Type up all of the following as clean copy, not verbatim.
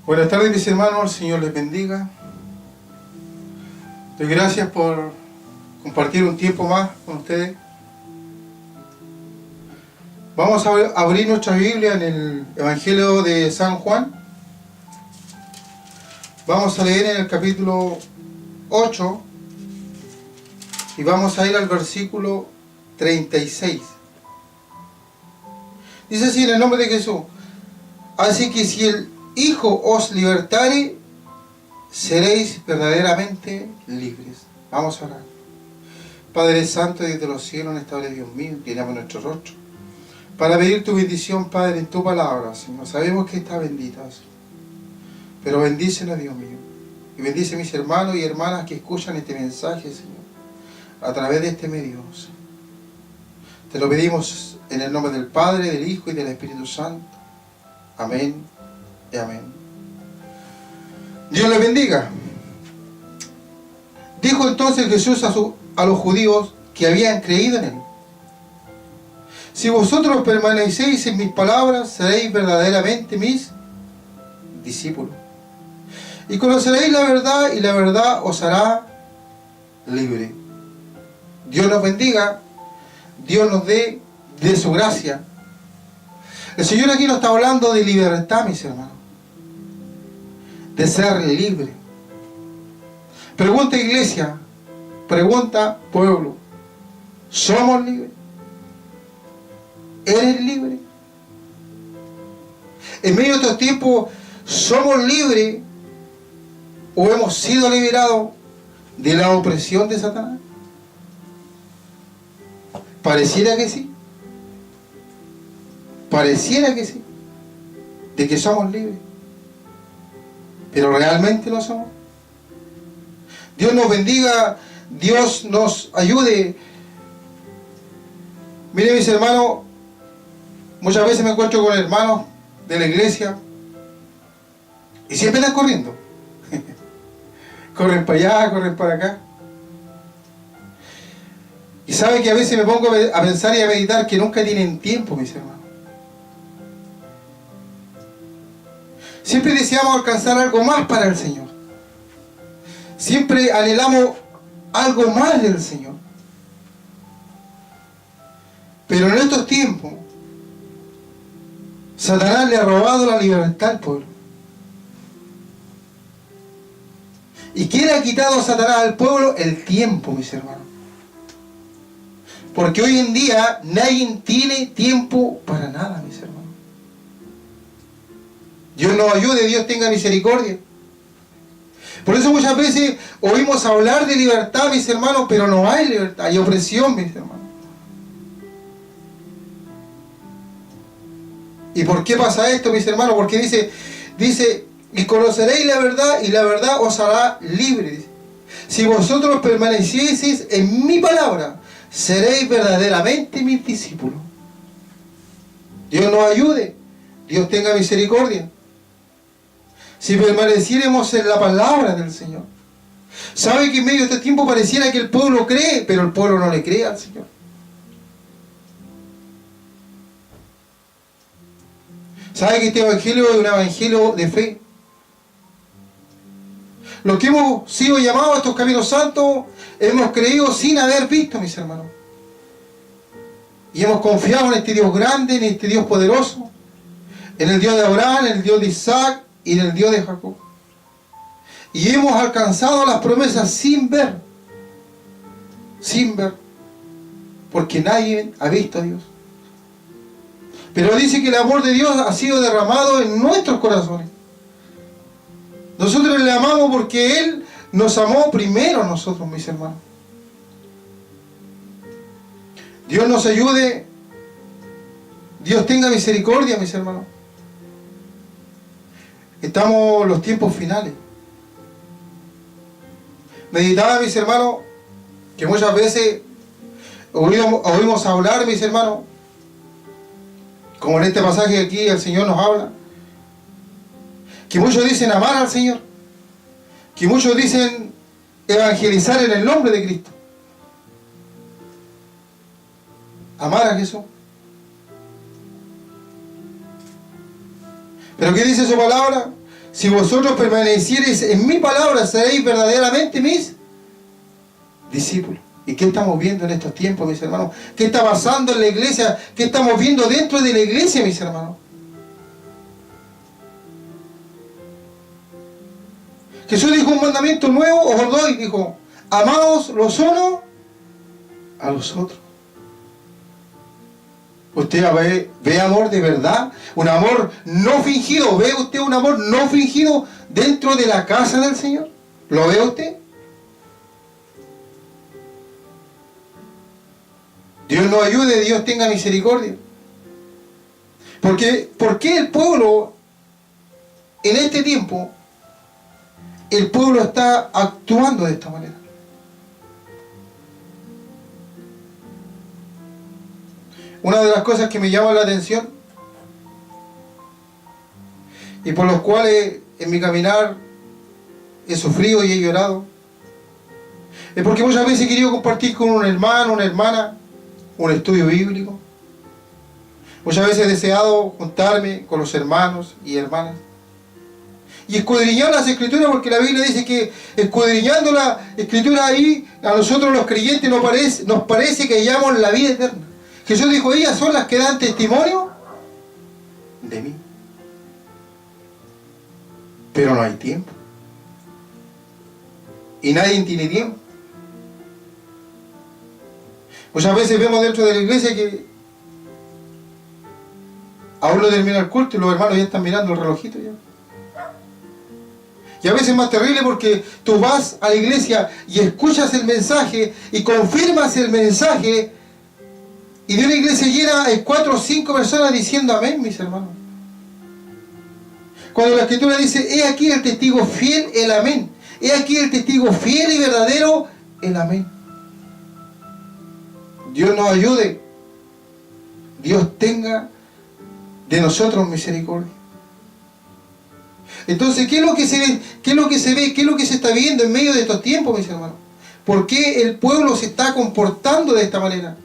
Buenas tardes, mis hermanos, el Señor les bendiga. Doy gracias por compartir un tiempo más con ustedes. Vamos a abrir nuestra Biblia en el Evangelio de San Juan. Vamos a leer en el capítulo 8 y vamos a ir al versículo 36. Dice así en el nombre de Jesús: así que si el Hijo os libertare, seréis verdaderamente libres. Vamos a orar. Padre Santo, desde los cielos, en esta hora, Dios mío, inclinamos nuestro rostro para pedir tu bendición, Padre, en tu palabra, Señor. Sabemos que está bendita, Señor, pero bendícela, Dios mío, y bendice a mis hermanos y hermanas que escuchan este mensaje, Señor, a través de este medio, Señor. Te lo pedimos en el nombre del Padre, del Hijo y del Espíritu Santo. Amén y amén. Dios les bendiga. Dijo entonces Jesús a los judíos que habían creído en él: si vosotros permanecéis en mis palabras, seréis verdaderamente mis discípulos, y conoceréis la verdad, y la verdad os hará libre. Dios nos bendiga, Dios nos dé de su gracia. El Señor aquí nos está hablando de libertad, mis hermanos, de ser libre. Pregunta iglesia, pregunta pueblo: ¿somos libres? ¿Eres libre? En medio de estos tiempos, ¿somos libres o hemos sido liberados de la opresión de Satanás? Pareciera que sí. Pareciera que sí, de que somos libres, pero realmente lo somos. Dios nos bendiga, Dios nos ayude. Miren, mis hermanos, muchas veces me encuentro con hermanos de la iglesia y siempre están corriendo. Corren para allá, corren para acá. Y saben que a veces me pongo a pensar y a meditar que nunca tienen tiempo, mis hermanos. Siempre deseamos alcanzar algo más para el Señor. Siempre anhelamos algo más del Señor. Pero en estos tiempos, Satanás le ha robado la libertad al pueblo. ¿Y quién ha quitado a Satanás al pueblo? El tiempo, mis hermanos. Porque hoy en día nadie tiene tiempo para nada, mis hermanos. Dios nos ayude, Dios tenga misericordia. Por eso muchas veces oímos hablar de libertad, mis hermanos, pero no hay libertad, hay opresión, mis hermanos. ¿Y por qué pasa esto, mis hermanos? Porque dice, y conoceréis la verdad, y la verdad os hará libres. Si vosotros permanecieseis en mi palabra, seréis verdaderamente mis discípulos. Dios nos ayude, Dios tenga misericordia. Si permaneciéramos en la palabra del Señor. ¿Sabe que en medio de este tiempo pareciera que el pueblo cree, pero el pueblo no le cree al Señor? ¿Sabe que este evangelio es un evangelio de fe? Los que hemos sido llamados a estos caminos santos, hemos creído sin haber visto, mis hermanos. Y hemos confiado en este Dios grande, en este Dios poderoso, en el Dios de Abraham, en el Dios de Isaac y en el Dios de Jacob. Y hemos alcanzado las promesas sin ver. Sin ver. Porque nadie ha visto a Dios. Pero dice que el amor de Dios ha sido derramado en nuestros corazones. Nosotros le amamos porque Él nos amó primero a nosotros, mis hermanos. Dios nos ayude. Dios tenga misericordia, mis hermanos. Estamos en los tiempos finales. Meditaba, mis hermanos, que muchas veces oímos hablar, mis hermanos, como en este pasaje aquí el Señor nos habla, que muchos dicen amar al Señor, que muchos dicen evangelizar en el nombre de Cristo. Amar a Jesús. Pero ¿qué dice su palabra? si vosotros permaneciereis en mi palabra, seréis verdaderamente mis discípulos. ¿Y qué estamos viendo en estos tiempos, mis hermanos? ¿Qué está pasando en la iglesia? ¿Qué estamos viendo dentro de la iglesia, mis hermanos? Jesús dijo un mandamiento nuevo, os doy, dijo, amaos los unos a los otros. ¿Usted ve amor de verdad? Un amor no fingido. ¿Ve usted un amor no fingido dentro de la casa del Señor? ¿Lo ve usted? Dios nos ayude, Dios tenga misericordia. ¿Por qué el pueblo, en este tiempo, el pueblo está actuando de esta manera? Una de las cosas que me llama la atención y por los cuales en mi caminar he sufrido y he llorado es porque muchas veces he querido compartir con un hermano, una hermana, un estudio bíblico. Muchas veces he deseado juntarme con los hermanos y hermanas y escudriñar las escrituras, porque la Biblia dice que escudriñando la escritura ahí, a nosotros los creyentes nos parece que hallamos la vida eterna. Jesús dijo, ellas son las que dan testimonio de mí. Pero no hay tiempo. Y nadie tiene tiempo. Muchas veces vemos dentro de la iglesia que aún no termina el culto y los hermanos ya están mirando el relojito ya. Y a veces es más terrible porque tú vas a la iglesia y escuchas el mensaje y confirmas el mensaje, y de una iglesia llena hay 4 o 5 personas diciendo amén, mis hermanos. Cuando la escritura dice, he aquí el testigo fiel, el amén. He aquí el testigo fiel y verdadero, el amén. Dios nos ayude. Dios tenga de nosotros misericordia. Entonces, ¿qué es lo que se ve? ¿Qué es lo que se ve? ¿Qué es lo que se está viendo en medio de estos tiempos, mis hermanos? ¿Por qué el pueblo se está comportando de esta manera?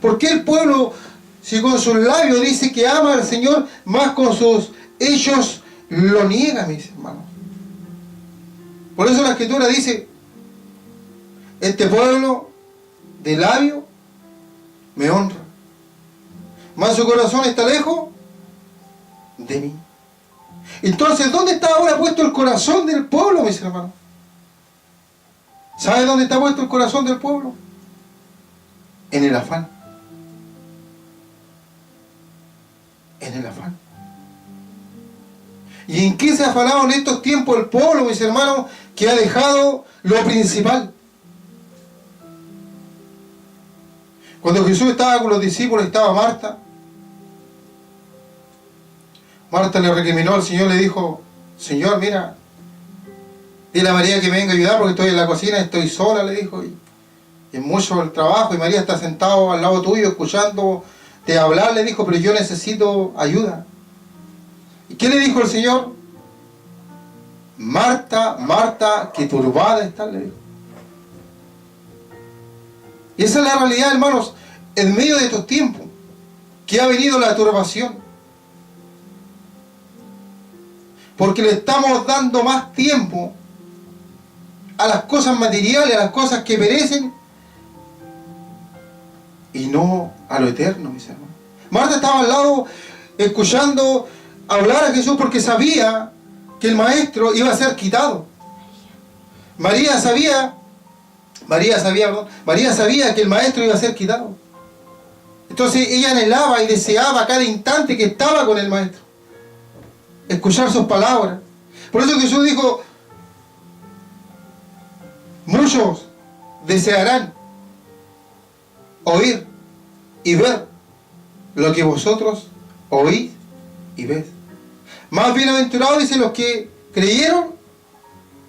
¿Por qué el pueblo, si con sus labios dice que ama al Señor, más con sus hechos lo niega, mis hermanos? Por eso la Escritura dice, este pueblo de labio me honra, mas su corazón está lejos de mí. Entonces, ¿dónde está ahora puesto el corazón del pueblo, mis hermanos? ¿Sabe dónde está puesto el corazón del pueblo? En el afán. En el afán. ¿Y en qué se ha afanado en estos tiempos el pueblo, mis hermanos, que ha dejado lo principal? Cuando Jesús estaba con los discípulos, estaba Marta. Marta le recriminó al Señor, le dijo, Señor, mira, dile a María que me venga a ayudar porque estoy en la cocina, estoy sola, le dijo, y es mucho el trabajo, y María está sentado al lado tuyo escuchándote hablar, le dijo, pero yo necesito ayuda. ¿Y qué le dijo el Señor? Marta, Marta, que turbada estás, le dijo. Y esa es la realidad, hermanos, en medio de estos tiempos, que ha venido la turbación. Porque le estamos dando más tiempo a las cosas materiales, a las cosas que perecen, y no a lo eterno, mis hermanos. Marta estaba al lado escuchando hablar a Jesús porque sabía que el maestro iba a ser quitado. María sabía que el maestro iba a ser quitado. Entonces ella anhelaba y deseaba cada instante que estaba con el maestro, escuchar sus palabras. Por eso Jesús dijo, muchos desearán oír y ver lo que vosotros oís y ves. Más bienaventurados, dicen, los que creyeron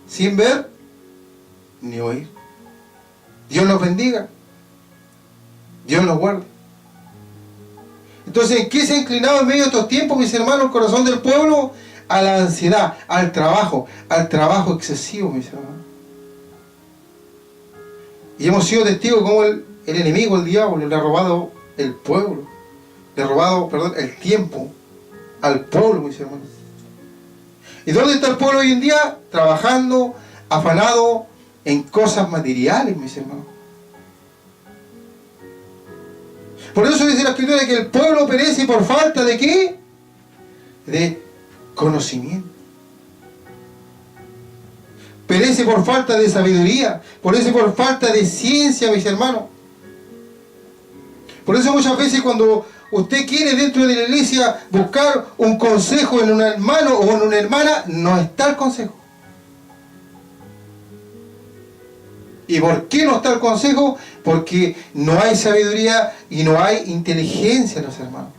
sin ver ni oír. Dios los bendiga. Dios los guarde. Entonces, ¿en qué se ha inclinado en medio de estos tiempos, mis hermanos, el corazón del pueblo? A la ansiedad, al trabajo excesivo, mis hermanos. Y hemos sido testigos como el enemigo, el diablo, le ha robado el pueblo, le ha robado, el tiempo al pueblo, mis hermanos. ¿Y dónde está el pueblo hoy en día? Trabajando, afanado en cosas materiales, mis hermanos. Por eso dice la Escritura que el pueblo perece por falta de ¿qué? De conocimiento. Perece por falta de sabiduría, perece por falta de ciencia, mis hermanos. Por eso muchas veces cuando usted quiere dentro de la iglesia buscar un consejo en un hermano o en una hermana, no está el consejo. ¿Y por qué no está el consejo? Porque no hay sabiduría y no hay inteligencia, los hermanos,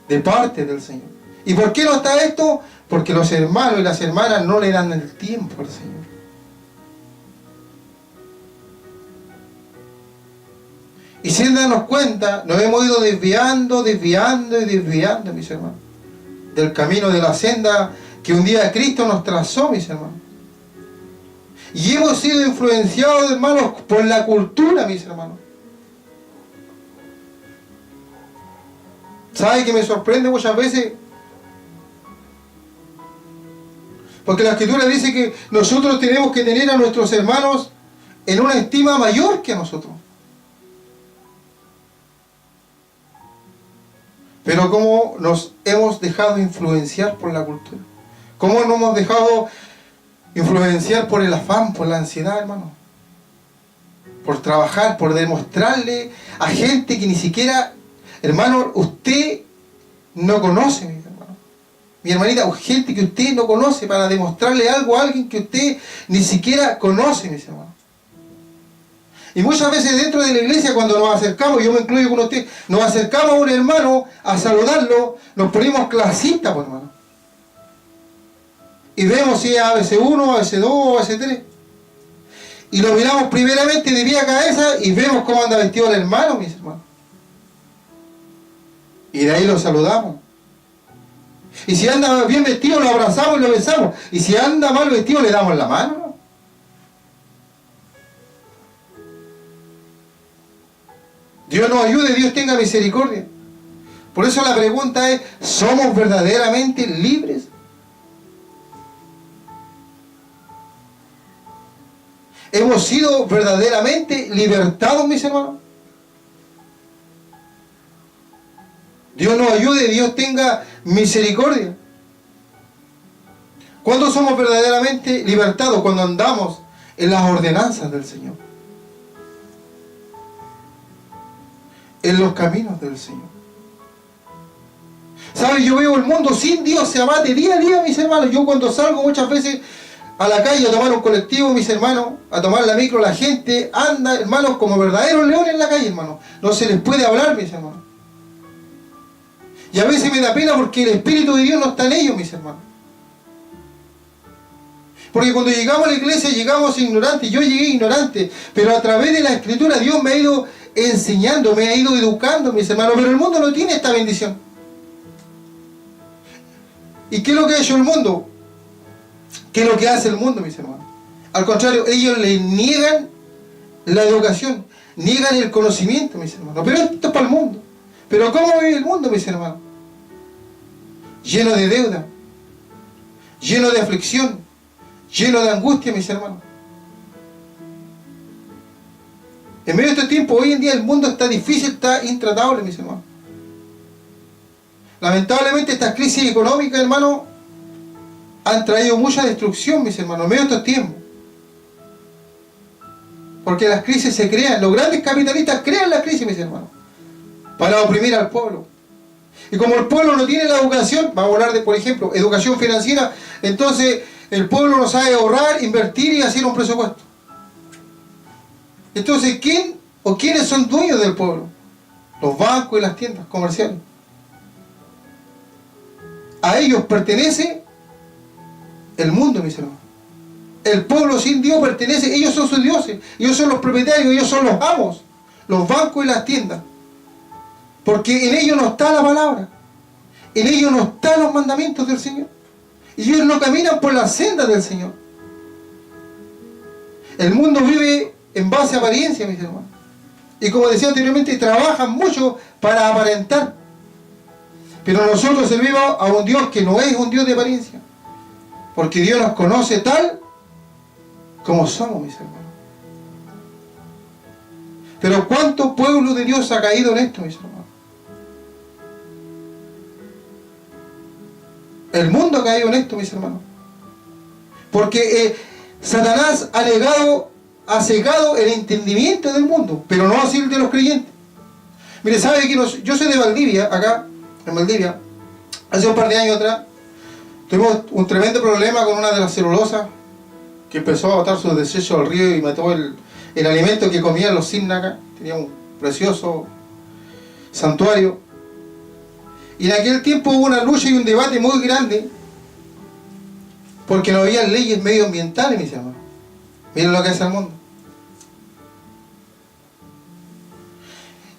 de parte del Señor. ¿Y por qué no está esto? Porque los hermanos y las hermanas no le dan el tiempo al Señor. Y sin darnos cuenta, nos hemos ido desviando, mis hermanos, del camino de la senda que un día Cristo nos trazó, mis hermanos. Y hemos sido influenciados, hermanos, por la cultura, mis hermanos. ¿Sabe que me sorprende muchas veces? Porque la Escritura dice que nosotros tenemos que tener a nuestros hermanos en una estima mayor que a nosotros. Pero cómo nos hemos dejado influenciar por la cultura. Cómo nos hemos dejado influenciar por el afán, por la ansiedad, hermano. Por trabajar, por demostrarle a gente que ni siquiera, hermano, usted no conoce, mi hermano. Mi hermanita, gente que usted no conoce, para demostrarle algo a alguien que usted ni siquiera conoce, mis hermanos. Y muchas veces dentro de la iglesia, cuando nos acercamos, yo me incluyo con usted, nos acercamos a un hermano a saludarlo, nos ponemos clasistas, pues, hermano. Y vemos si es ABC1, ABC2 o ABC3. Y lo miramos primeramente de pie a cabeza y vemos cómo anda vestido el hermano, mis hermanos. Y de ahí lo saludamos. Y si anda bien vestido, lo abrazamos y lo besamos. Y si anda mal vestido, le damos la mano, ¿no? Dios nos ayude, Dios tenga misericordia. Por eso la pregunta es, ¿somos verdaderamente libres? ¿Hemos sido verdaderamente libertados, mis hermanos? Dios nos ayude, Dios tenga misericordia. ¿Cuándo somos verdaderamente libertados? Cuando andamos en las ordenanzas del Señor, en los caminos del Señor. ¿Sabe? Yo veo el mundo sin Dios se abate día a día, mis hermanos. Yo cuando salgo muchas veces a la calle a tomar un colectivo, mis hermanos, a tomar la micro, la gente anda, hermanos, como verdaderos leones en la calle, hermanos. No se les puede hablar, mis hermanos. Y a veces me da pena porque el Espíritu de Dios no está en ellos, mis hermanos. Porque cuando llegamos a la iglesia llegamos ignorantes. Yo llegué ignorante, pero a través de la Escritura Dios me ha ido enseñando, me ha ido educando, mis hermanos. Pero el mundo no tiene esta bendición. ¿Y qué es lo que ha hecho el mundo? ¿Qué es lo que hace el mundo, mis hermanos? Al contrario, ellos le niegan la educación, niegan el conocimiento, mis hermanos. Pero esto es para el mundo. Pero ¿cómo vive el mundo, mis hermanos? Lleno de deuda, lleno de aflicción, lleno de angustia, mis hermanos. En medio de este tiempo, hoy en día el mundo está difícil, está intratable, mis hermanos. Lamentablemente estas crisis económicas, hermanos, han traído mucha destrucción, mis hermanos, en medio de estos tiempos. Porque las crisis se crean, los grandes capitalistas crean las crisis, mis hermanos, para oprimir al pueblo. Y como el pueblo no tiene la educación, vamos a hablar de, por ejemplo, educación financiera, entonces el pueblo no sabe ahorrar, invertir y hacer un presupuesto. Entonces, ¿quién o quiénes son dueños del pueblo? Los bancos y las tiendas comerciales. A ellos pertenece el mundo, mis hermanos. El pueblo sin Dios pertenece, ellos son sus dioses, ellos son los propietarios, ellos son los amos, los bancos y las tiendas. Porque en ellos no está la palabra, en ellos no están los mandamientos del Señor. Y ellos no caminan por la senda del Señor. El mundo vive en base a apariencia, mis hermanos. Y como decía anteriormente, trabajan mucho para aparentar. Pero nosotros servimos a un Dios que no es un Dios de apariencia. Porque Dios nos conoce tal como somos, mis hermanos. Pero ¿cuánto pueblo de Dios ha caído en esto, mis hermanos? El mundo ha caído en esto, mis hermanos. Porque Satanás ha cegado el entendimiento del mundo, pero no así el de los creyentes. Mire, ¿sabe que yo soy de Valdivia, acá, en Valdivia? Hace un par de años atrás, tuvimos un tremendo problema con una de las celulosas que empezó a botar sus desechos al río y mató el alimento que comían los cisnes acá. Tenía un precioso santuario. Y en aquel tiempo hubo una lucha y un debate muy grande porque no había leyes medioambientales, mis hermanos. Miren lo que es el mundo.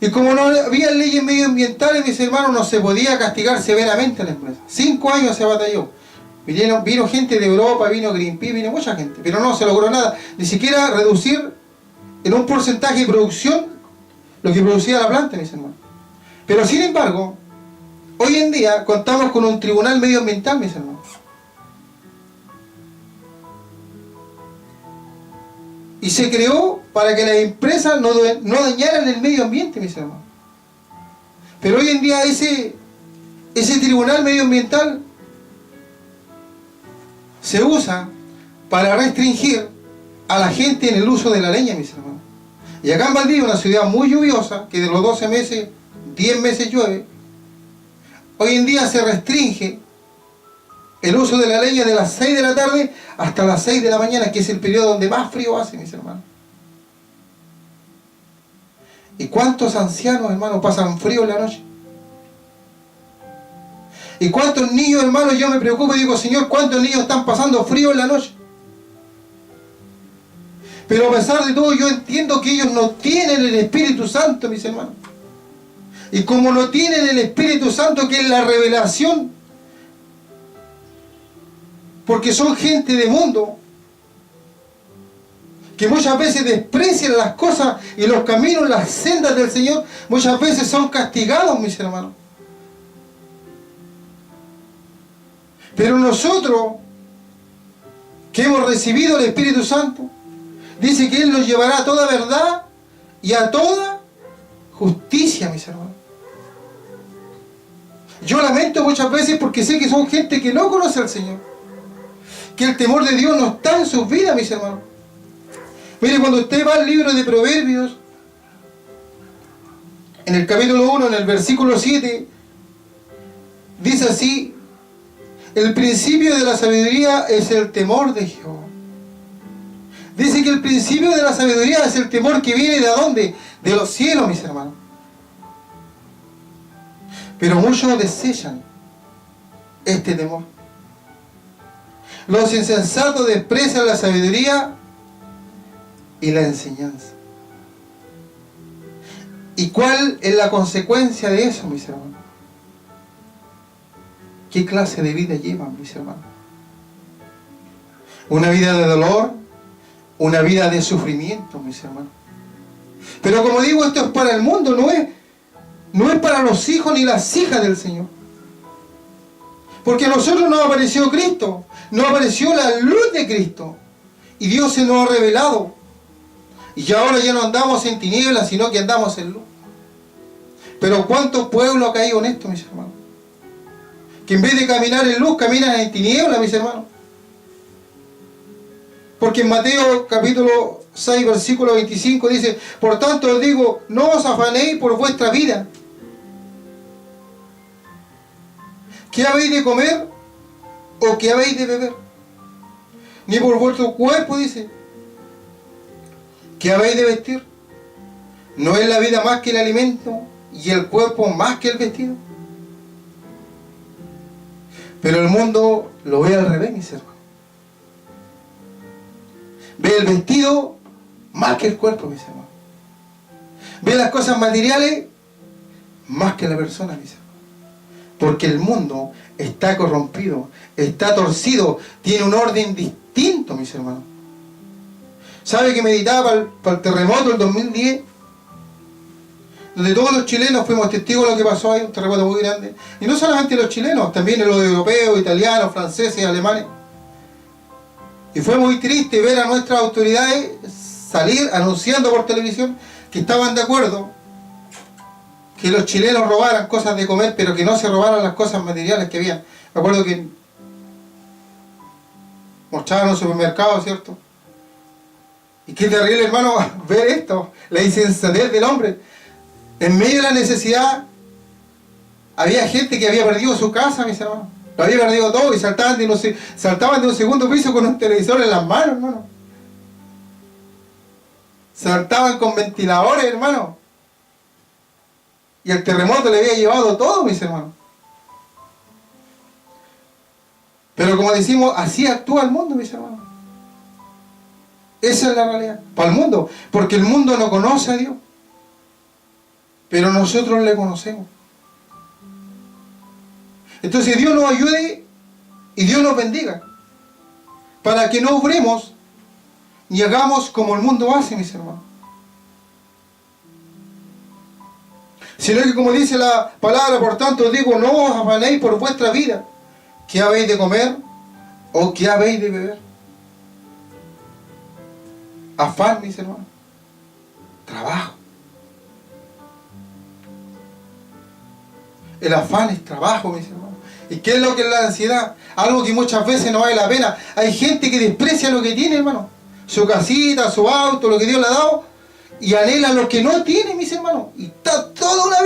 Y como no había leyes medioambientales, mis hermanos, no se podía castigar severamente a la empresa. 5 años se batalló. Vino gente de Europa, vino Greenpeace, vino mucha gente, pero no se logró nada. Ni siquiera reducir en un porcentaje de producción lo que producía la planta, mis hermanos. Pero sin embargo, hoy en día contamos con un tribunal medioambiental, mis hermanos. Y se creó para que las empresas no dañaran el medio ambiente, mis hermanos. Pero hoy en día ese tribunal medioambiental se usa para restringir a la gente en el uso de la leña, mis hermanos. Y acá en Valdivia, una ciudad muy lluviosa, que de los 12 meses, 10 meses llueve, hoy en día se restringe el uso de la leña de las 6 de la tarde hasta las 6 de la mañana, que es el periodo donde más frío hace, mis hermanos. ¿Y cuántos ancianos, hermanos, pasan frío en la noche? ¿Y cuántos niños, hermanos? Yo me preocupo y digo, Señor, ¿cuántos niños están pasando frío en la noche? Pero a pesar de todo, yo entiendo que ellos no tienen el Espíritu Santo, mis hermanos. Y como no tienen el Espíritu Santo, que es la revelación, porque son gente de mundo, que muchas veces desprecian las cosas y los caminos, las sendas del Señor, muchas veces son castigados, mis hermanos. Pero nosotros, que hemos recibido el Espíritu Santo, dice que Él nos llevará a toda verdad y a toda justicia, mis hermanos. Yo lamento muchas veces porque sé que son gente que no conoce al Señor, que el temor de Dios no está en sus vidas, mis hermanos. Mire, cuando usted va al libro de Proverbios, en el capítulo 1, en el versículo 7, dice así: el principio de la sabiduría es el temor de Jehová. Dice que el principio de la sabiduría es el temor que viene ¿de dónde? De los cielos, mis hermanos. Pero muchos desechan este temor. Los insensatos desprecian la sabiduría y la enseñanza. ¿Y cuál es la consecuencia de eso, mis hermanos? ¿Qué clase de vida llevan, mis hermanos? Una vida de dolor, una vida de sufrimiento, mis hermanos. Pero como digo, esto es para el mundo, no es para los hijos ni las hijas del Señor. Porque a nosotros nos apareció Cristo, nos apareció la luz de Cristo, y Dios se nos ha revelado. Y ahora ya no andamos en tinieblas, sino que andamos en luz. Pero ¿cuántos pueblos ha caído en esto, mis hermanos? Que en vez de caminar en luz, caminan en tinieblas, mis hermanos. Porque en Mateo capítulo 6, versículo 25 dice: por tanto os digo, no os afanéis por vuestra vida. ¿Qué habéis de comer o qué habéis de beber? Ni por vuestro cuerpo, dice. ¿Qué habéis de vestir? ¿No es la vida más que el alimento y el cuerpo más que el vestido? Pero el mundo lo ve al revés, mis hermanos. Ve el vestido más que el cuerpo, mis hermanos. Ve las cosas materiales más que la persona, mis hermanos. Porque el mundo está corrompido, está torcido, tiene un orden distinto, mis hermanos. ¿Sabe que meditaba para el terremoto del 2010? Donde todos los chilenos fuimos testigos de lo que pasó ahí, un terremoto muy grande. Y no solamente los chilenos, también los europeos, italianos, franceses, alemanes. Y fue muy triste ver a nuestras autoridades salir anunciando por televisión que estaban de acuerdo que los chilenos robaran cosas de comer, pero que no se robaran las cosas materiales que había. Me acuerdo que mostraban un supermercado, ¿cierto? Y qué terrible, hermano, ver esto, la insensatez del hombre. En medio de la necesidad, había gente que había perdido su casa, mis hermanos. Lo había perdido todo y saltaban de un segundo piso con un televisor en las manos, hermano. Saltaban con ventiladores, hermano. Y el terremoto le había llevado todo, mis hermanos. Pero como decimos, así actúa el mundo, mis hermanos. Esa es la realidad. Para el mundo. Porque el mundo no conoce a Dios. Pero nosotros le conocemos. Entonces Dios nos ayude y Dios nos bendiga. Para que no obremos ni hagamos como el mundo hace, mis hermanos. Sino que como dice la palabra, por tanto os digo, no os afanéis por vuestra vida. ¿Qué habéis de comer o qué habéis de beber? Afán, mis hermanos. Trabajo. El afán es trabajo, mis hermanos. ¿Y qué es lo que es la ansiedad? Algo que muchas veces no vale la pena. Hay gente que desprecia lo que tiene, hermano. Su casita, su auto, lo que Dios le ha dado. Y anhela lo que no tiene, mis hermanos. Y está toda una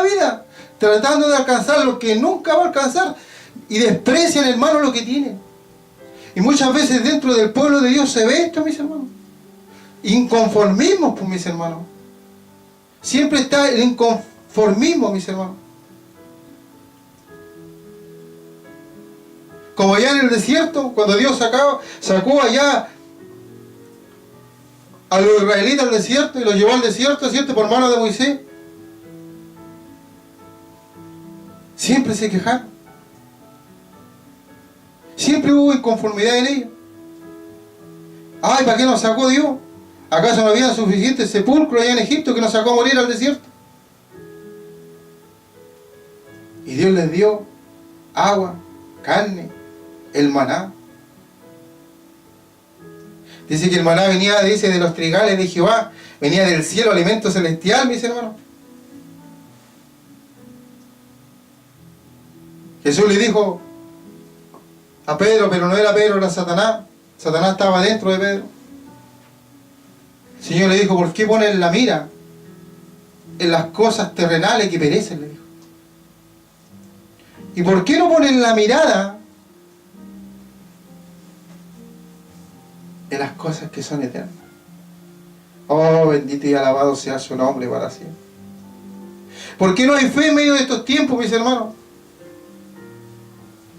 vida, tratando de alcanzar lo que nunca va a alcanzar. Y desprecian, hermano, lo que tienen. Y muchas veces dentro del pueblo de Dios se ve esto, mis hermanos. Inconformismo, pues, mis hermanos. Siempre está el inconformismo, mis hermanos. Como allá en el desierto, cuando Dios sacó allá a los israelitas al desierto y los llevó al desierto, ¿cierto? Por mano de Moisés. Siempre se quejaron. Siempre hubo inconformidad en ellos. Ay, ¿para qué nos sacó Dios? ¿Acaso no había suficiente sepulcro allá en Egipto que nos sacó a morir al desierto? Y Dios les dio agua, carne, el maná. Dice que el maná venía, dice, de los trigales de Jehová, venía del cielo, alimento celestial, mis hermanos. Jesús le dijo a Pedro, pero no era Pedro, era Satanás. Satanás estaba dentro de Pedro. El Señor le dijo, ¿por qué ponen la mira en las cosas terrenales que perecen? Le dijo. ¿Y por qué no ponen la mirada en las cosas que son eternas? Oh, bendito y alabado sea su nombre para siempre. ¿Por qué no hay fe en medio de estos tiempos, mis hermanos?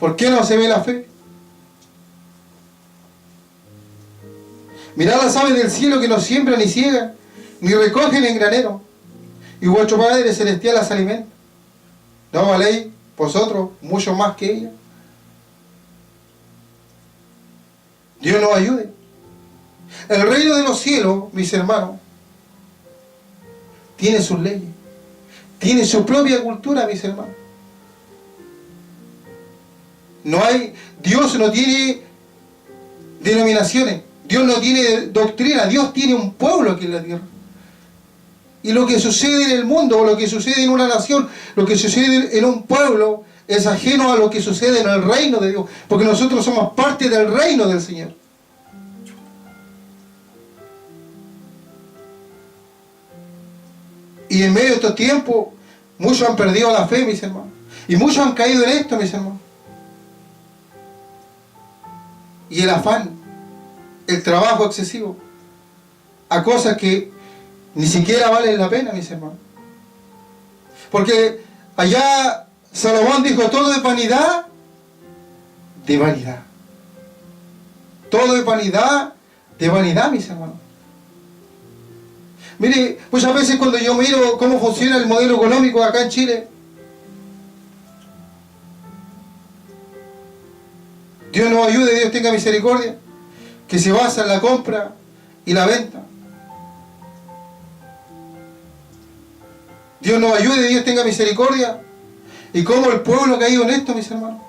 ¿Por qué no se ve la fe? Mirad las aves del cielo que no siembran ni ciegan, ni recogen en granero, y vuestro Padre Celestial las alimenta. ¿No valéis vosotros mucho más que ella? Dios nos ayude. El reino de los cielos, mis hermanos, tiene sus leyes, tiene su propia cultura, mis hermanos. Dios no tiene denominaciones, Dios no tiene doctrina, Dios tiene un pueblo aquí en la tierra. Y lo que sucede en el mundo, o lo que sucede en una nación, lo que sucede en un pueblo, es ajeno a lo que sucede en el reino de Dios, porque nosotros somos parte del reino del Señor. Y en medio de estos tiempos, muchos han perdido la fe, mis hermanos. Y muchos han caído en esto, mis hermanos. Y el afán, el trabajo excesivo, a cosas que ni siquiera valen la pena, mis hermanos. Porque allá Salomón dijo, todo es vanidad de vanidad. Todo es vanidad de vanidad, mis hermanos. Mire, muchas veces cuando yo miro cómo funciona el modelo económico acá en Chile, Dios nos ayude, Dios tenga misericordia, que se basa en la compra y la venta. Dios nos ayude, Dios tenga misericordia, y cómo el pueblo ha caído en esto, mis hermanos.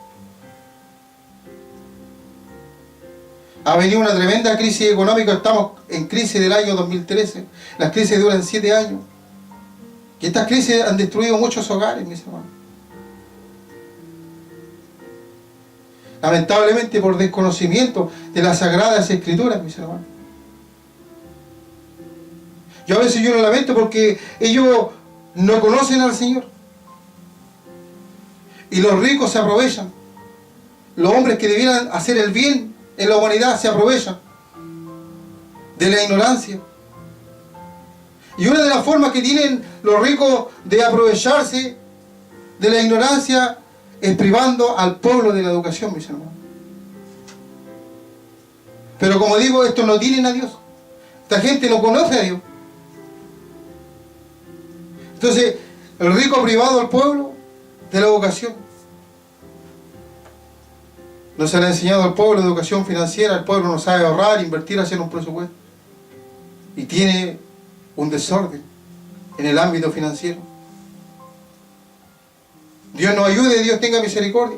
Ha venido una tremenda crisis económica, estamos en crisis del año 2013. Las crisis duran 7 años. Y estas crisis han destruido muchos hogares, mis hermanos. Lamentablemente por desconocimiento de las Sagradas Escrituras, mis hermanos. Yo a veces lo lamento porque ellos no conocen al Señor. Y los ricos se aprovechan. Los hombres que debieran hacer el bien en la humanidad se aprovechan de la ignorancia. Y una de las formas que tienen los ricos de aprovecharse de la ignorancia es privando al pueblo de la educación, mis hermanos. Pero como digo, estos no tienen a Dios. Esta gente no conoce a Dios. Entonces, el rico ha privado al pueblo de la educación. No se le ha enseñado al pueblo educación financiera, el pueblo no sabe ahorrar, invertir, hacer un presupuesto. Y tiene un desorden en el ámbito financiero. Dios nos ayude, Dios tenga misericordia.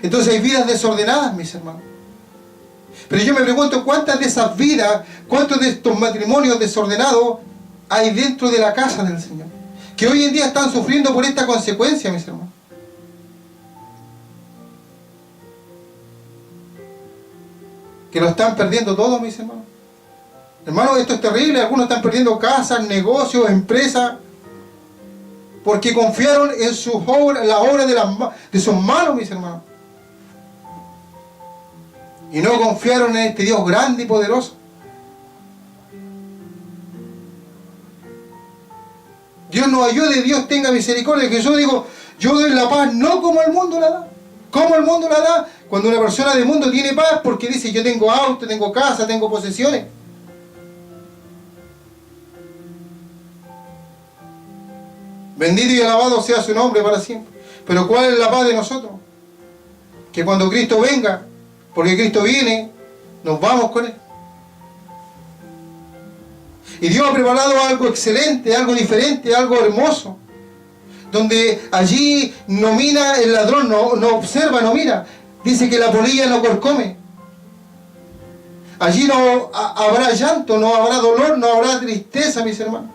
Entonces hay vidas desordenadas, mis hermanos. Pero yo me pregunto, ¿cuántas de esas vidas, cuántos de estos matrimonios desordenados hay dentro de la casa del Señor? Que hoy en día están sufriendo por esta consecuencia, mis hermanos. Que lo están perdiendo todo, mis hermanos. Hermanos, esto es terrible. Algunos están perdiendo casas, negocios, empresas, porque confiaron en sus obras, la obra de sus manos, mis hermanos. Y no confiaron en este Dios grande y poderoso. Dios nos ayude, Dios tenga misericordia. Que yo digo, yo doy la paz no como el mundo la da. ¿Cómo el mundo la da? Cuando una persona del mundo tiene paz porque dice, yo tengo auto, tengo casa, tengo posesiones. Bendito y alabado sea su nombre para siempre. Pero ¿cuál es la paz de nosotros? Que cuando Cristo venga, porque Cristo viene, nos vamos con Él. Y Dios ha preparado algo excelente, algo diferente, algo hermoso. Donde allí no mira el ladrón, no observa, no mira. Dice que la polilla no corcome. Allí no habrá llanto, no habrá dolor, no habrá tristeza, mis hermanos.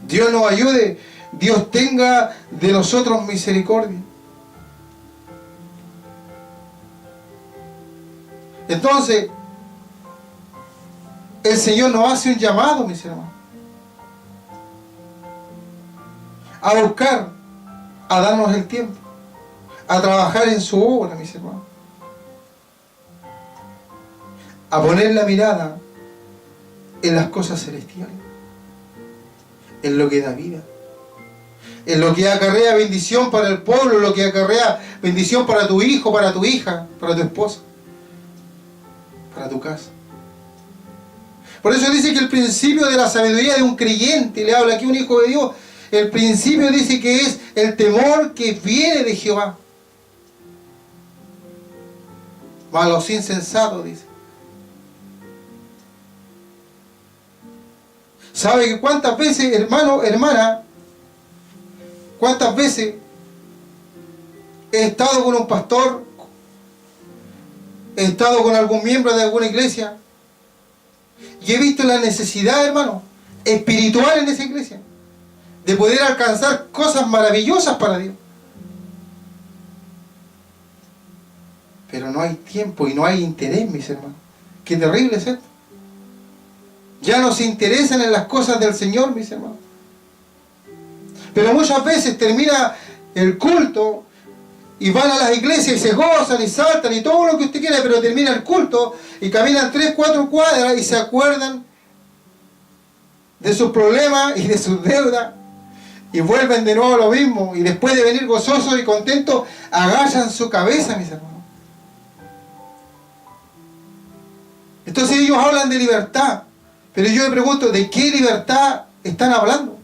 Dios nos ayude, Dios tenga de nosotros misericordia. Entonces, el Señor nos hace un llamado, mis hermanos, a buscar, a darnos el tiempo, a trabajar en su obra, mis hermanos, a poner la mirada en las cosas celestiales, en lo que da vida, en lo que acarrea bendición para el pueblo, en lo que acarrea bendición para tu hijo, para tu hija, para tu esposa, para tu casa. Por eso dice que el principio de la sabiduría de un creyente, le habla aquí un hijo de Dios, el principio dice que es el temor que viene de Jehová. Mas los insensatos, dice. ¿Sabe que cuántas veces, hermano, hermana, cuántas veces he estado con un pastor, he estado con algún miembro de alguna iglesia y he visto la necesidad, hermano, espiritual en esa iglesia, de poder alcanzar cosas maravillosas para Dios? Pero no hay tiempo y no hay interés, mis hermanos. Qué terrible es esto. Ya no se interesan en las cosas del Señor, mis hermanos. Pero muchas veces termina el culto y van a las iglesias y se gozan y saltan y todo lo que usted quiera, pero termina el culto y caminan 3, 4 cuadras y se acuerdan de sus problemas y de sus deudas y vuelven de nuevo a lo mismo, y después de venir gozosos y contentos agachan su cabeza, mis hermanos. Entonces ellos hablan de libertad, pero yo me pregunto, ¿de qué libertad están hablando?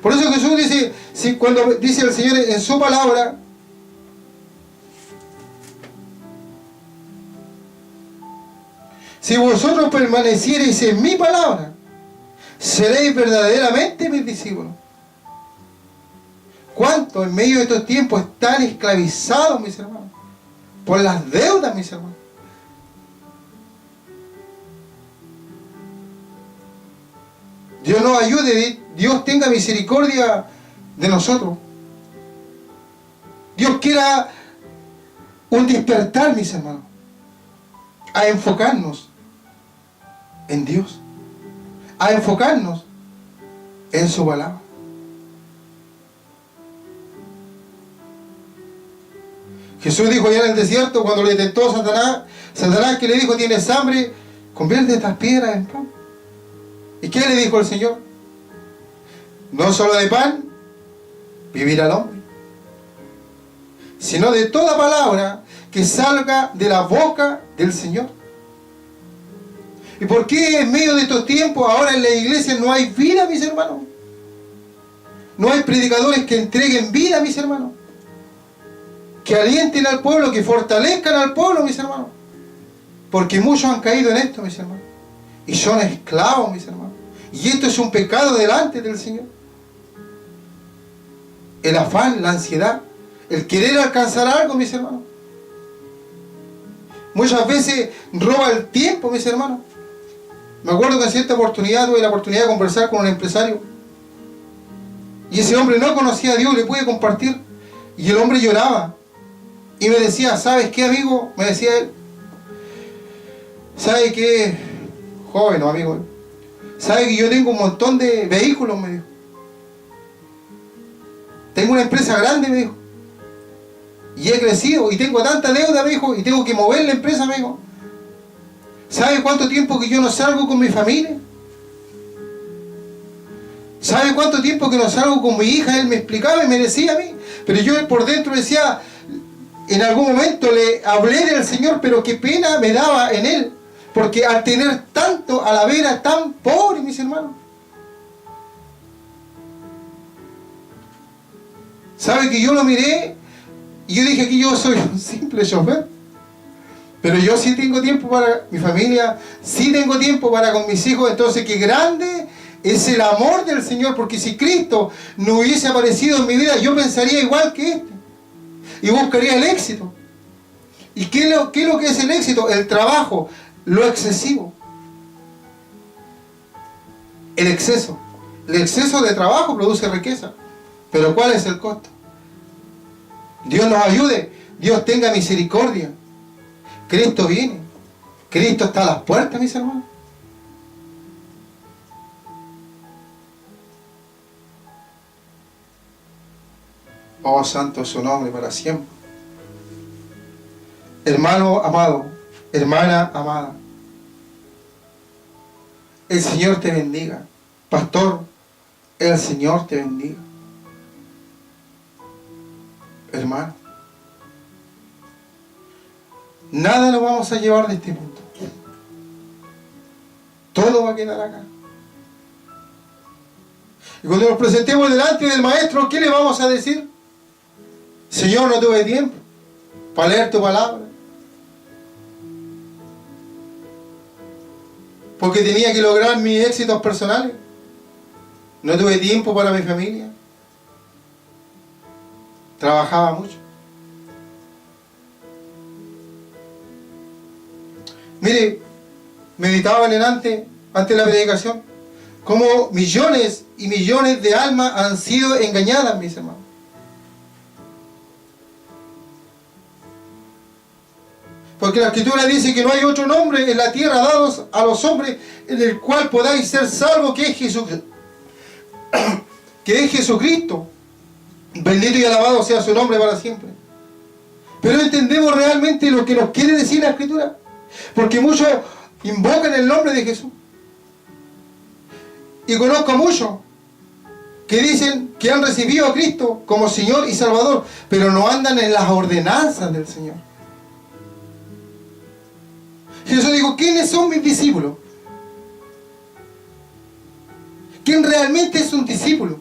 Por eso Jesús dice, cuando dice el Señor en su palabra, si vosotros permaneciereis en mi palabra, seréis verdaderamente mis discípulos. ¿Cuántos en medio de estos tiempos están esclavizados, mis hermanos? Por las deudas, mis hermanos. Dios nos ayude, Dios tenga misericordia de nosotros. Dios quiera un despertar, mis hermanos, a enfocarnos en Dios, a enfocarnos en su palabra. Jesús dijo allá en el desierto, cuando le tentó a Satanás que le dijo: tienes hambre, convierte estas piedras en pan. ¿Y qué le dijo el Señor? No solo de pan vivirá el hombre, sino de toda palabra que salga de la boca del Señor. ¿Y por qué en medio de estos tiempos ahora en la iglesia no hay vida, mis hermanos? No hay predicadores que entreguen vida, mis hermanos, que alienten al pueblo, que fortalezcan al pueblo, mis hermanos. Porque muchos han caído en esto, mis hermanos, y son esclavos, mis hermanos. Y esto es un pecado delante del Señor. El afán, la ansiedad, el querer alcanzar algo, mis hermanos, muchas veces roba el tiempo, mis hermanos. Me acuerdo que en cierta oportunidad tuve la oportunidad de conversar con un empresario, y ese hombre no conocía a Dios, le pude compartir, y el hombre lloraba y me decía: ¿sabes qué, amigo? Me decía él: ¿sabe qué, joven o amigo? ¿Sabe que yo tengo un montón de vehículos? Me dijo. Tengo una empresa grande, me dijo, y he crecido, y tengo tanta deuda, me dijo, y tengo que mover la empresa, me dijo. ¿Sabe cuánto tiempo que yo no salgo con mi familia? ¿Sabe cuánto tiempo que no salgo con mi hija? Él me explicaba y me decía a mí, pero yo por dentro decía, en algún momento le hablé del Señor, pero qué pena me daba en él, porque al tener tanto, a la vera tan pobre, mis hermanos. ¿Sabe que yo lo miré y yo dije: aquí yo soy un simple chofer, pero yo sí tengo tiempo para mi familia, sí tengo tiempo para con mis hijos? Entonces qué grande es el amor del Señor, porque si Cristo no hubiese aparecido en mi vida, yo pensaría igual que este y buscaría el éxito. ¿Y qué es lo que es el éxito? El trabajo, lo excesivo, el exceso de trabajo produce riqueza, pero ¿cuál es el costo? Dios nos ayude, Dios tenga misericordia. Cristo viene, Cristo está a las puertas, mis hermanos. Oh, santo es su nombre para siempre. Hermano amado, hermana amada, el Señor te bendiga. Pastor, el Señor te bendiga. Hermano, nada nos vamos a llevar de este mundo. Todo va a quedar acá. Y cuando nos presentemos delante del Maestro, ¿qué le vamos a decir? Señor, no tuve tiempo para leer tu palabra, porque tenía que lograr mis éxitos personales. No tuve tiempo para mi familia. Trabajaba mucho. Mire, meditaba antes de la predicación, cómo millones y millones de almas han sido engañadas, mis hermanos. Porque la Escritura dice que no hay otro nombre en la tierra dados a los hombres en el cual podáis ser salvos, que es Jesucristo. Bendito y alabado sea su nombre para siempre. Pero entendemos realmente lo que nos quiere decir la Escritura, porque muchos invocan el nombre de Jesús. Y conozco a muchos que dicen que han recibido a Cristo como Señor y Salvador, pero no andan en las ordenanzas del Señor. Jesús dijo: ¿quiénes son mis discípulos? ¿Quién realmente es un discípulo?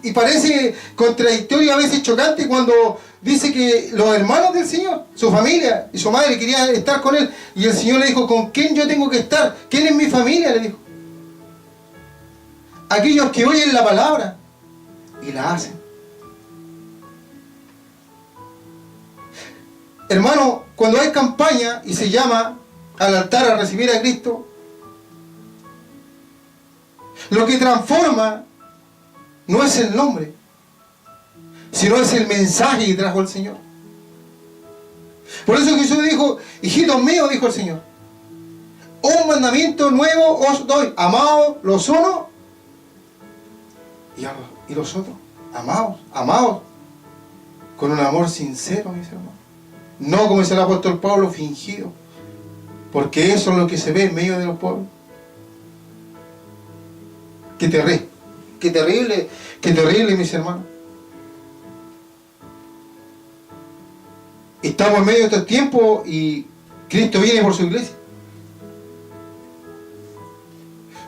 Y parece contradictorio, a veces chocante, cuando dice que los hermanos del Señor, su familia y su madre querían estar con él, y el Señor le dijo: ¿con quién yo tengo que estar? ¿Quién es mi familia? Le dijo: aquellos que oyen la palabra, y la hacen. Hermano, cuando hay campaña y se llama al altar a recibir a Cristo, lo que transforma no es el nombre, sino es el mensaje que trajo el Señor. Por eso Jesús dijo: hijitos míos, dijo el Señor, un mandamiento nuevo os doy, amaos los unos y los otros. Amaos con un amor sincero, mis hermanos. No como dice el apóstol Pablo, fingido, porque eso es lo que se ve en medio de los pueblos. Qué terrible, mis hermanos. Estamos en medio de estos tiempos y Cristo viene por su iglesia.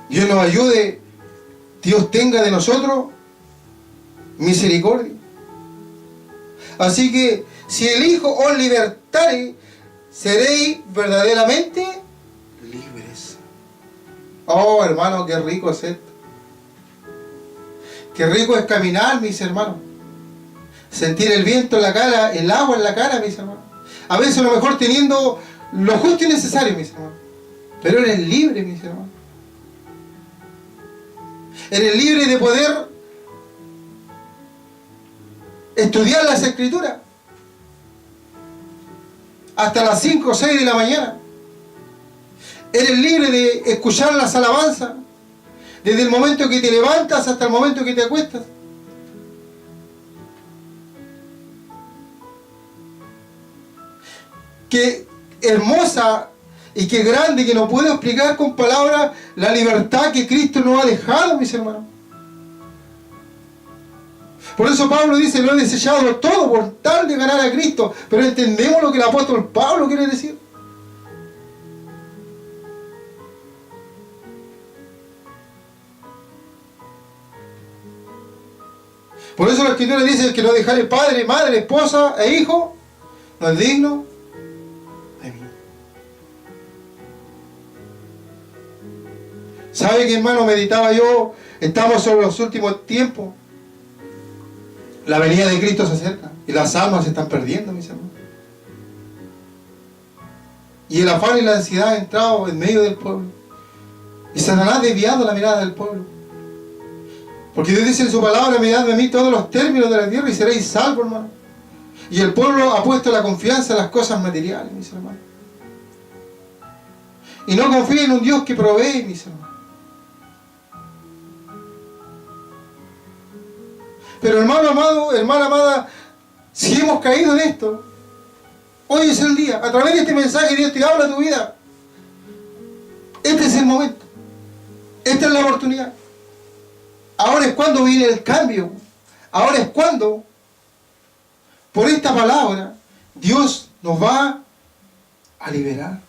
Dios nos ayude, Dios tenga de nosotros misericordia. Así que, si el Hijo os libertare, seréis verdaderamente libres. Oh, hermano, qué rico es esto. Qué rico es caminar, mis hermanos. Sentir el viento en la cara, el agua en la cara, mis hermanos. A veces a lo mejor teniendo lo justo y necesario, mis hermanos. Pero eres libre, mis hermanos. Eres libre de poder estudiar las Escrituras hasta las 5 o 6 de la mañana. Eres libre de escuchar las alabanzas desde el momento que te levantas hasta el momento que te acuestas. Qué hermosa y qué grande, que no puedo explicar con palabras la libertad que Cristo nos ha dejado, mis hermanos. Por eso Pablo dice: lo he desechado todo por tal de ganar a Cristo. Pero entendemos lo que el apóstol Pablo quiere decir. Por eso la Escritura dice: el que no dejare padre, madre, esposa e hijo, no es digno de mí. ¿Sabe qué, hermano? Meditaba yo, estamos sobre los últimos tiempos. La venida de Cristo se acerca y las almas se están perdiendo, mis hermanos. Y el afán y la ansiedad han entrado en medio del pueblo. Y Satanás ha desviado la mirada del pueblo. Porque Dios dice en su palabra: mirad de mí todos los términos de la tierra y seréis salvos, hermano. Y el pueblo ha puesto la confianza en las cosas materiales, mis hermanos. Y no confía en un Dios que provee, mis hermanos. Pero hermano amado, hermana amada, si hemos caído en esto, hoy es el día. A través de este mensaje Dios te habla a tu vida. Este es el momento. Esta es la oportunidad. Ahora es cuando viene el cambio. Ahora es cuando, por esta palabra, Dios nos va a liberar.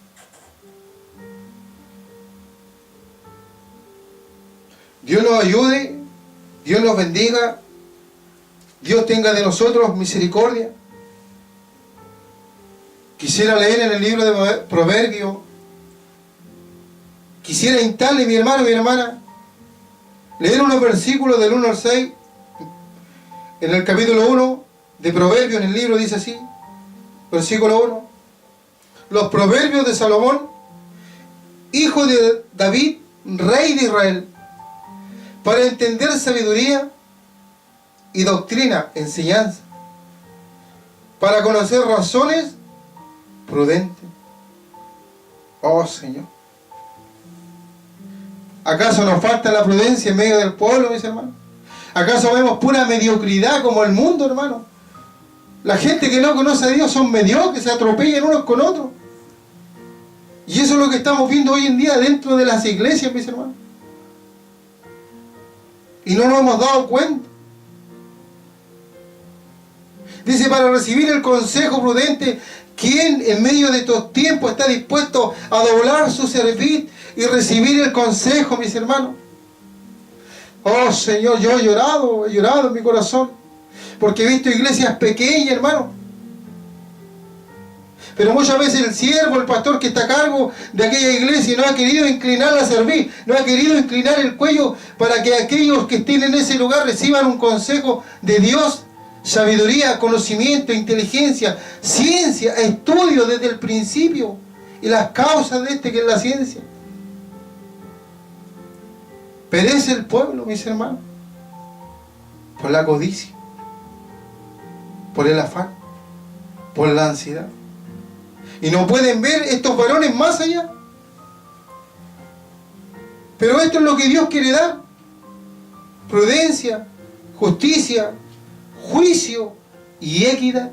Dios nos ayude, Dios nos bendiga, Dios tenga de nosotros misericordia. Quisiera leer en el libro de Proverbios, quisiera instarle, mi hermano y mi hermana, leer unos versículos del 1 al 6, en el capítulo 1 de Proverbios, en el libro dice así, versículo 1, los proverbios de Salomón, hijo de David, rey de Israel, para entender sabiduría y doctrina, enseñanza, para conocer razones prudentes. Oh Señor, ¿acaso nos falta la prudencia en medio del pueblo, mis hermanos? ¿Acaso vemos pura mediocridad como el mundo, hermano? La gente que no conoce a Dios son mediocres, se atropellan unos con otros. Y eso es lo que estamos viendo hoy en día dentro de las iglesias, mis hermanos. Y no nos hemos dado cuenta. Dice: para recibir el consejo prudente, ¿quién en medio de estos tiempos está dispuesto a doblar su cerviz y recibir el consejo, mis hermanos? Oh Señor, yo he llorado en mi corazón, porque he visto iglesias pequeñas, hermano. Pero muchas veces el siervo, el pastor que está a cargo de aquella iglesia no ha querido inclinarla a servir, no ha querido inclinar el cuello para que aquellos que estén en ese lugar reciban un consejo de Dios, sabiduría, conocimiento, inteligencia, ciencia, estudio desde el principio y las causas de que es la ciencia. Perece el pueblo, mis hermanos, por la codicia, por el afán, por la ansiedad. Y no pueden ver estos varones más allá. Pero esto es lo que Dios quiere dar: prudencia, justicia, juicio y equidad.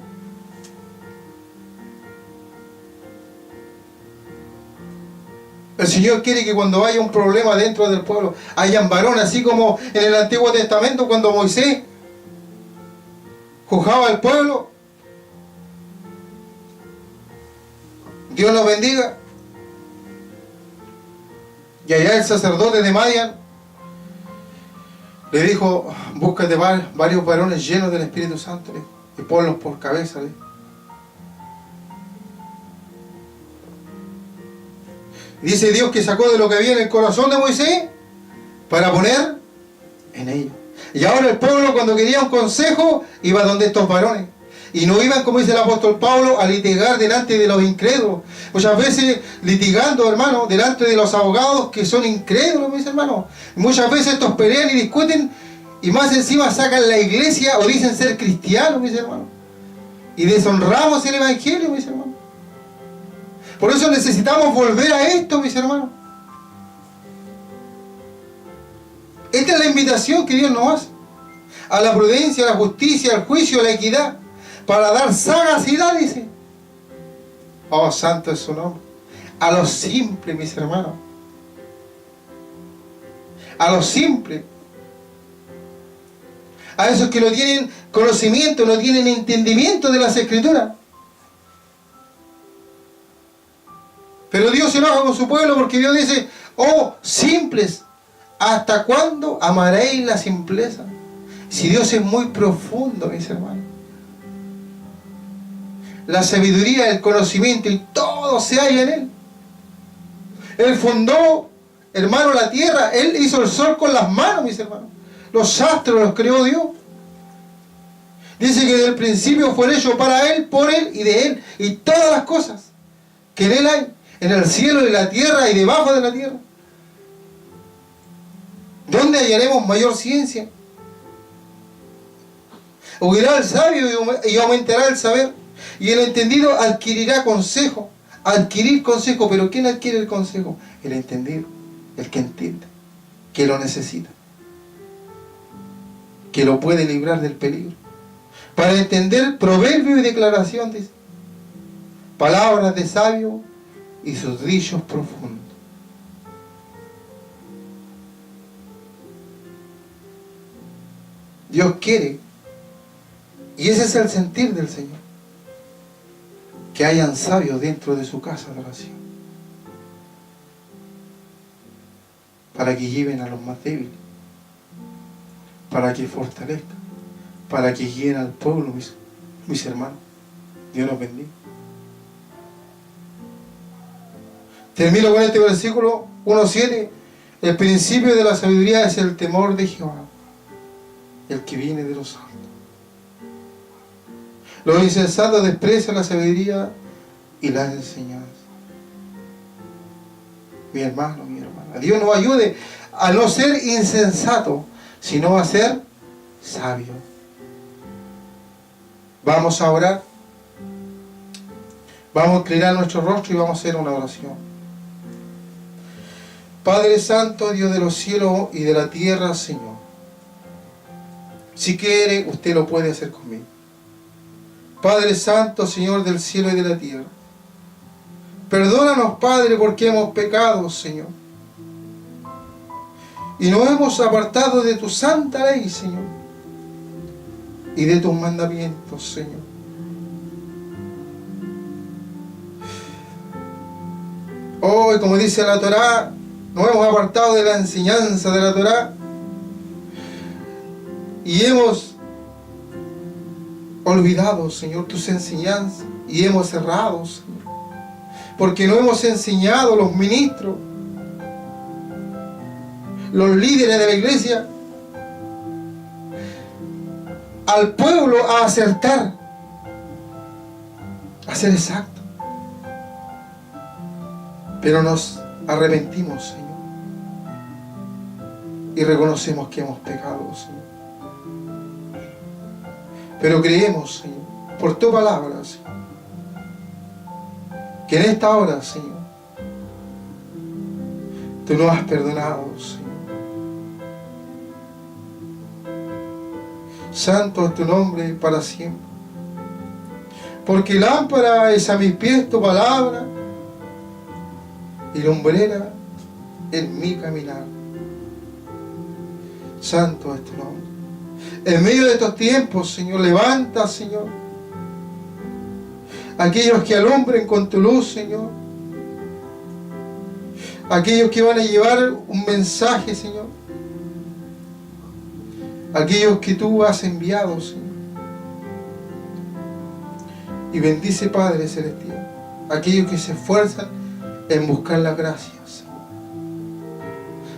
El Señor quiere que cuando haya un problema dentro del pueblo, hayan varones, así como en el Antiguo Testamento cuando Moisés juzgaba al pueblo. Dios los bendiga. Y allá el sacerdote de Madián le dijo: búscate varios varones llenos del Espíritu Santo y ponlos por cabeza. Dice Dios que sacó de lo que había en el corazón de Moisés para poner en ellos. Y ahora el pueblo, cuando quería un consejo, iba donde estos varones. Y no iban, como dice el apóstol Pablo, a litigar delante de los incrédulos. Muchas veces litigando, hermano, delante de los abogados que son incrédulos, mis hermanos. Muchas veces estos pelean y discuten y más encima sacan la iglesia o dicen ser cristianos, mis hermanos. Y deshonramos el evangelio, mis hermanos. Por eso necesitamos volver a esto, mis hermanos. Esta es la invitación que Dios nos hace: a la prudencia, a la justicia, al juicio, a la equidad, para dar sagacidad, dice. Oh, santo es su nombre. A lo simple, mis hermanos. A lo simple. A esos que no tienen conocimiento, no tienen entendimiento de las Escrituras. Pero Dios se enoja con su pueblo porque Dios dice: oh, simples, ¿hasta cuándo amaréis la simpleza? Si Dios es muy profundo, mis hermanos. La sabiduría, el conocimiento y todo se halla en Él. Él fundó, hermano, la tierra. Él hizo el sol con las manos, mis hermanos. Los astros los creó Dios. Dice que desde el principio fue hecho para Él, por Él y de Él. Y todas las cosas que en Él hay, en el cielo y la tierra y debajo de la tierra. ¿Dónde hallaremos mayor ciencia? Huirá el sabio y aumentará el saber, y el entendido adquirirá consejo. Adquirir consejo, pero ¿quién adquiere el consejo? El entendido, el que entiende, que lo necesita, que lo puede librar del peligro. Para entender proverbio y declaración, dice, palabras de sabio y sus dichos profundos. Dios quiere, y ese es el sentir del Señor, que hayan sabios dentro de su casa de oración, para que lleven a los más débiles, para que fortalezcan, para que guíen al pueblo, mis hermanos. Dios los bendiga. Termino con este versículo 1:7. El principio de la sabiduría es el temor de Jehová, el que viene de los santos. Los insensatos desprecian la sabiduría y las enseñanzas. Mi hermano, mi hermana, Dios nos ayude a no ser insensato, sino a ser sabio. Vamos a orar. Vamos a inclinar nuestro rostro y vamos a hacer una oración. Padre Santo, Dios de los cielos y de la tierra, Señor. Si quiere, usted lo puede hacer conmigo. Padre Santo, Señor del cielo y de la tierra. Perdónanos, Padre, porque hemos pecado, Señor. Y nos hemos apartado de tu santa ley, Señor. Y de tus mandamientos, Señor. Hoy, como dice la Torá, nos hemos apartado de la enseñanza de la Torá. Y hemos olvidado, Señor, tus enseñanzas y hemos errado, Señor. Porque no hemos enseñado los ministros, los líderes de la iglesia, al pueblo a acertar, a ser exacto. Pero nos arrepentimos, Señor, y reconocemos que hemos pecado, Señor. Pero creemos, Señor, por tu palabra, Señor, que en esta hora, Señor, tú nos has perdonado, Señor. Santo es tu nombre para siempre. Porque lámpara es a mis pies tu palabra y lumbrera en mi caminar. Santo es tu nombre. En medio de estos tiempos, Señor, levanta, Señor, aquellos que alumbren con tu luz, Señor. Aquellos que van a llevar un mensaje, Señor. Aquellos que tú has enviado, Señor. Y bendice, Padre Celestial, aquellos que se esfuerzan en buscar la gracia, Señor.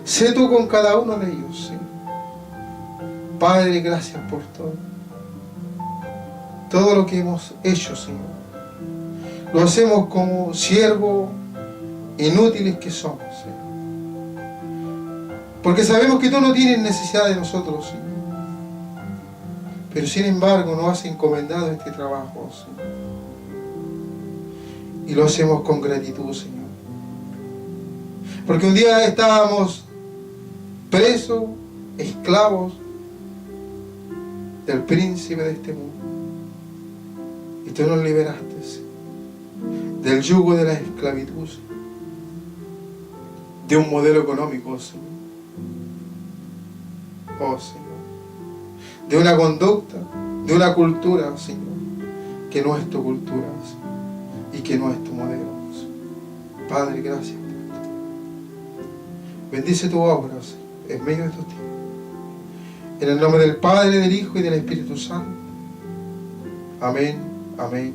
Sé tú con cada uno de ellos, Señor. Padre, gracias por todo. Todo lo que hemos hecho, Señor, lo hacemos como siervos inútiles que somos, Señor. Porque sabemos que tú no tienes necesidad de nosotros, Señor. Pero sin embargo nos has encomendado este trabajo, Señor. Y lo hacemos con gratitud, Señor. Porque un día estábamos presos, esclavos del príncipe de este mundo. Y tú nos liberaste, Señor, del yugo de la esclavitud, Señor, de un modelo económico, Señor. Oh, Señor. De una conducta, de una cultura, Señor, que no es tu cultura, Señor, y que no es tu modelo, Señor. Padre, gracias por esto. Bendice tu obra, Señor, en medio de estos tiempos. En el nombre del Padre, del Hijo y del Espíritu Santo. Amén, amén.